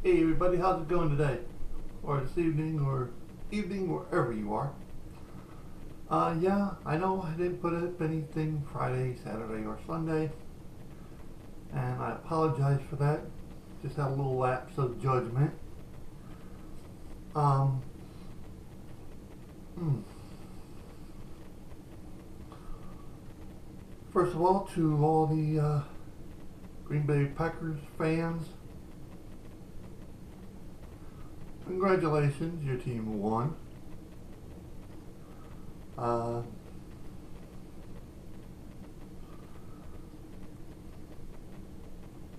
Hey everybody, how's it going today? Or this evening, or evening, wherever you are. Yeah, I know I didn't put up anything Friday, Saturday, or Sunday, and I apologize for that. Just had a little lapse of judgment. Um, hmm. First of all, to all the Green Bay Packers fans, congratulations, your team won. Uh,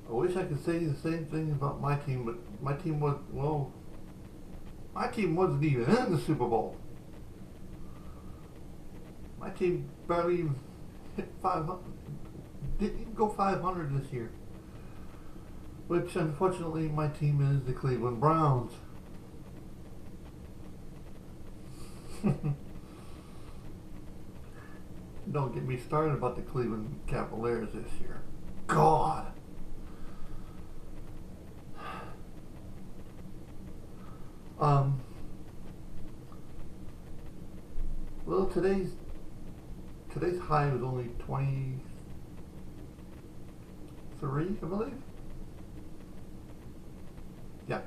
I wish I could say the same thing about my team, but my team wasn't even in the Super Bowl. My team barely even hit 500, didn't even go 500 this year. Which, unfortunately, my team is the Cleveland Browns. Don't get me started about the Cleveland Cavaliers this year. God! Um, well, today's high was only 23, I believe. Yeah.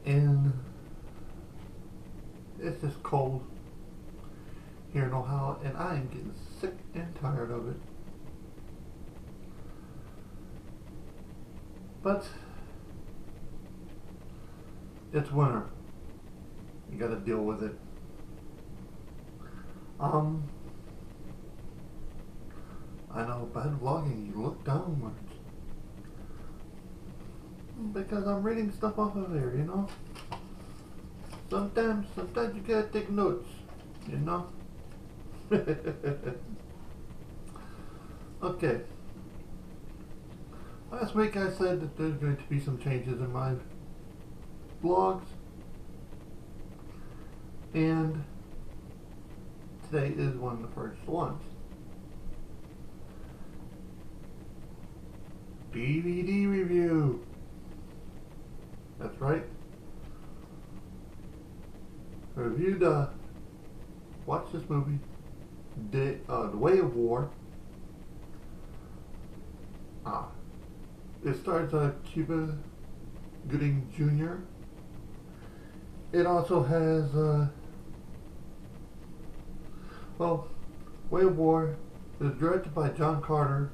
And it's just cold here in Ohio, and I am getting sick and tired of it. But it's winter. You gotta deal with it. I know, bad vlogging, you look downwards. Because I'm reading stuff off of there, you know? Sometimes you gotta take notes, you know? Okay. Last week I said that there's going to be some changes in my vlogs. And today is one of the first ones. DVD review. That's right. I reviewed, watched this movie, The Way of War. It stars Cuba Gooding Jr. It also has, Way of War is directed by John Carter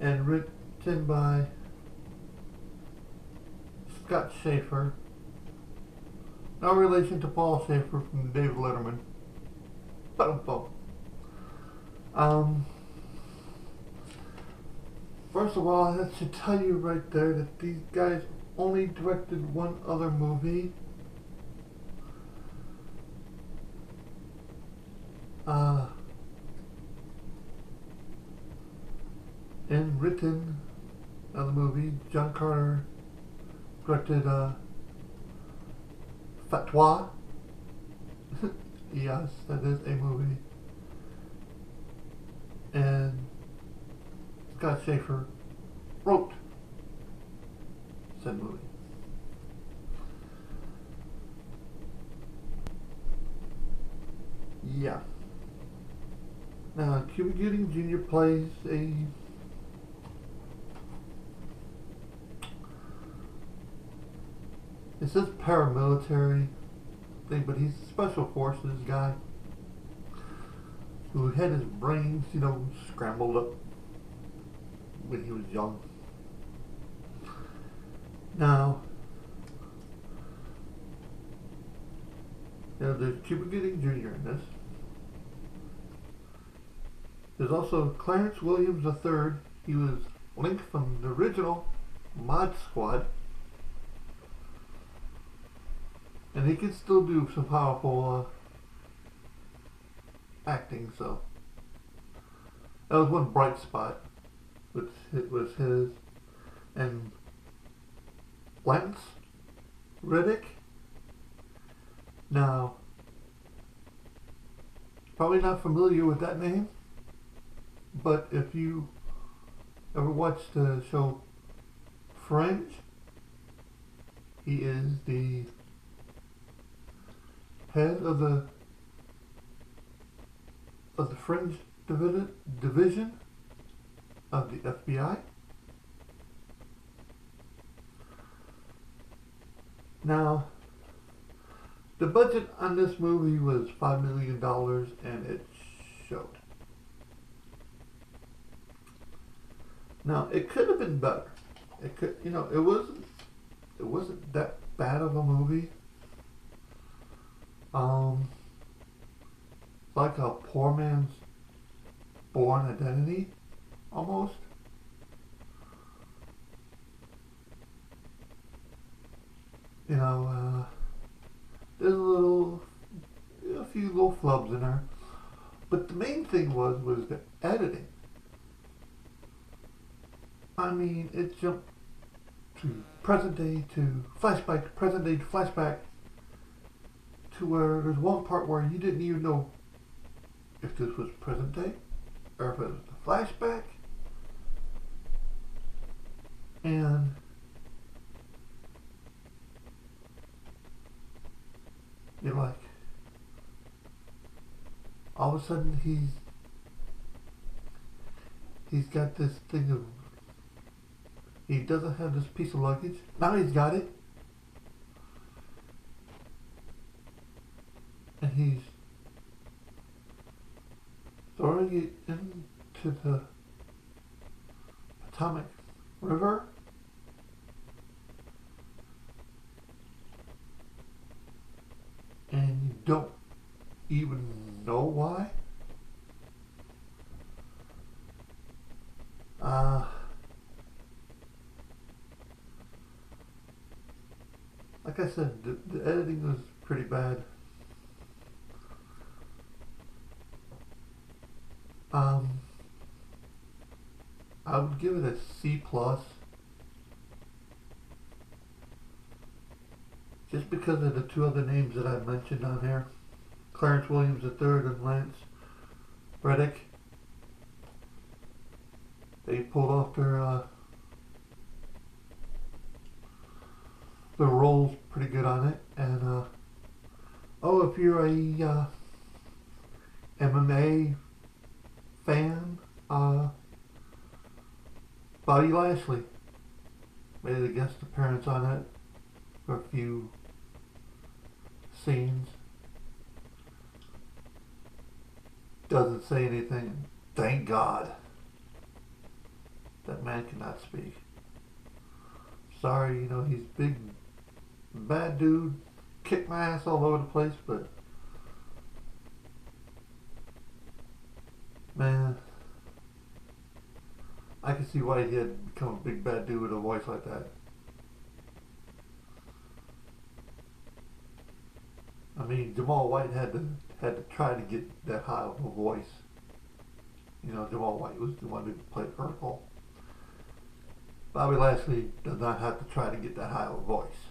and written by Scott Schaefer. No relation to Paul Schaefer from David Letterman. First of all, I should tell you right there that these guys only directed one other movie. And written another movie. John Carter directed Fatwa. Yes, that is a movie. And Scott Schaefer wrote said movie. Yeah. Now, Cuba Gooding Jr. plays it says paramilitary thing, but he's a special forces guy who had his brains, scrambled up when he was young. Now, there's Cuba Gooding Jr. in this. There's also Clarence Williams III. He was Link from the original Mod Squad. And he can still do some powerful acting, so that was one bright spot, which it was his. And Lance Reddick. Now, probably not familiar with that name, but if you ever watched the show Fringe? He is the head of the Fringe division of the FBI. Now, the budget on this movie was $5 million, and it showed. Now, it could have been better. It could, it wasn't that bad of a movie. It's like a poor man's Bourne Identity, almost. There's a few little flubs in there, but the main thing was the editing. I mean, it jumped to present day to flashback, present day to flashback, to where there's one part where you didn't even know if this was present day or if it was a flashback, and you're like, all of a sudden he's got this thing of, he doesn't have this piece of luggage. Now he's got it. And he's throwing it into the Potomac River. And you don't even know why. Like I said, the editing was pretty bad. I would give it a C+. Just because of the two other names that I mentioned on here. Clarence Williams III and Lance Reddick. They pulled off their roles pretty good on it. And if you're a MMA fan, Bobby Lashley made a guest appearance on it for a few scenes. Doesn't say anything. Thank God. That man cannot speak. Sorry, he's big, bad dude, kick my ass all over the place, but man, I can see why he had become a big bad dude with a voice like that. I mean, Jamal White had to try to get that high of a voice. Jamal White was the one who played Urkel. Bobby Lashley does not have to try to get that high of a voice.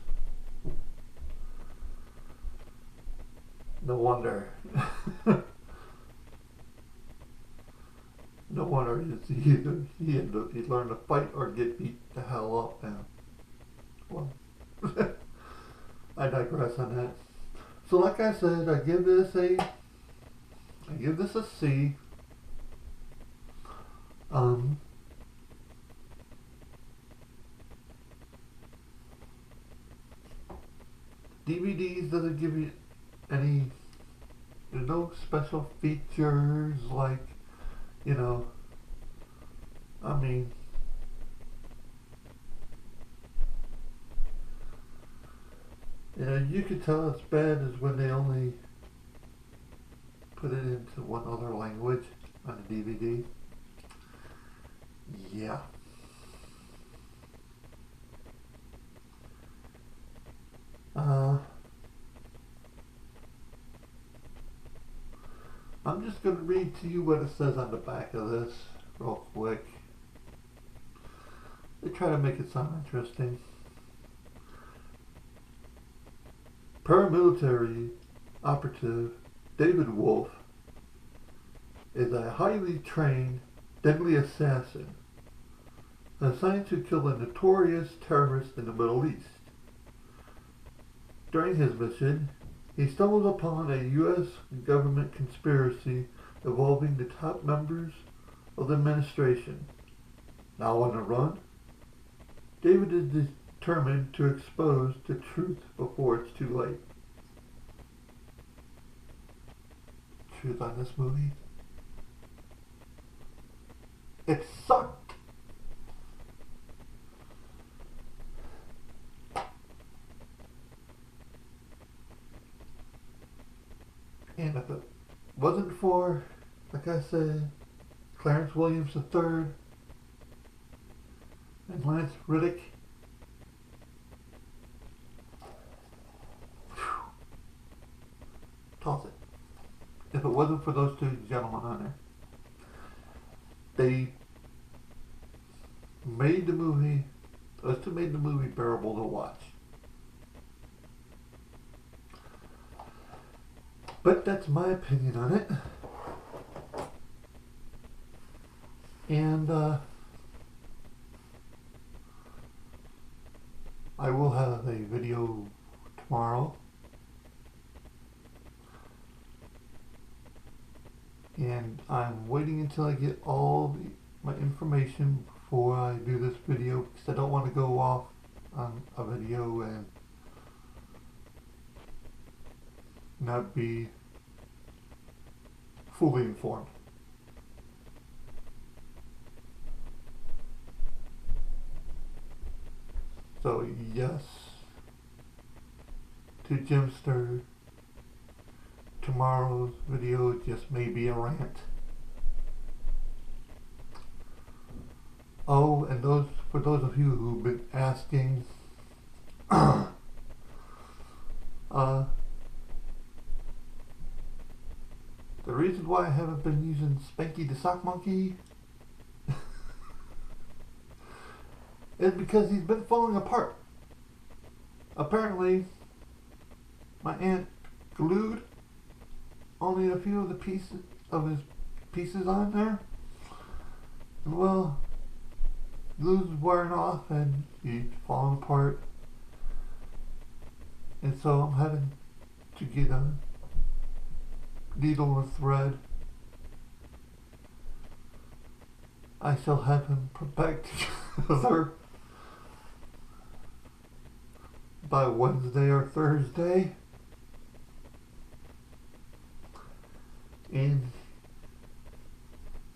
No wonder. No wonder he learned to fight or get beat the hell up. And well, I digress on that. So, like I said, I give this a C. DVDs doesn't give you any. There's no special features like, I mean, you could tell it's bad is when they only put it into one other language on the DVD. Yeah. I'm just going to read to you what it says on the back of this real quick. They try to make it sound interesting. Paramilitary operative David Wolf is a highly trained, deadly assassin assigned to kill a notorious terrorist in the Middle East. During his mission, he stumbled upon a U.S. government conspiracy involving the top members of the administration. Now on the run, David is determined to expose the truth before it's too late. Truth on this movie? It sucked! And if it wasn't for, like I said, Clarence Williams III and Lance Reddick, toss it. If it wasn't for those two gentlemen on there, they made the movie, those two made the movie bearable to watch. But that's my opinion on it. And I will have a video tomorrow. And I'm waiting until I get all my information before I do this video, because I don't want to go off on a video and not be fully informed. So yes, to Jimster, tomorrow's video just may be a rant. Oh, and for those of you who've been asking, the reason why I haven't been using Spanky the Sock Monkey is because he's been falling apart. Apparently, my aunt glued only a few of the his pieces on there. And well, glue's wearing off and he's falling apart. And so I'm having to get a needle and thread. I shall have him put back together by Wednesday or Thursday. And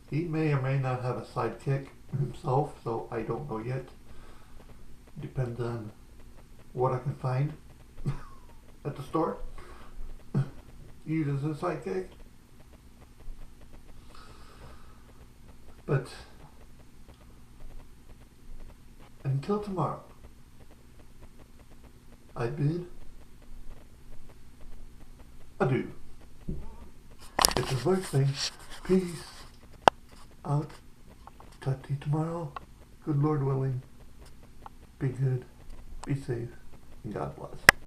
he may or may not have a sidekick himself, so I don't know yet. Depends on what I can find at the store. Use as a sidekick. But until tomorrow, I bid adieu. It's his birthday. Peace out. Talk to you tomorrow. Good Lord willing. Be good. Be safe. And God bless.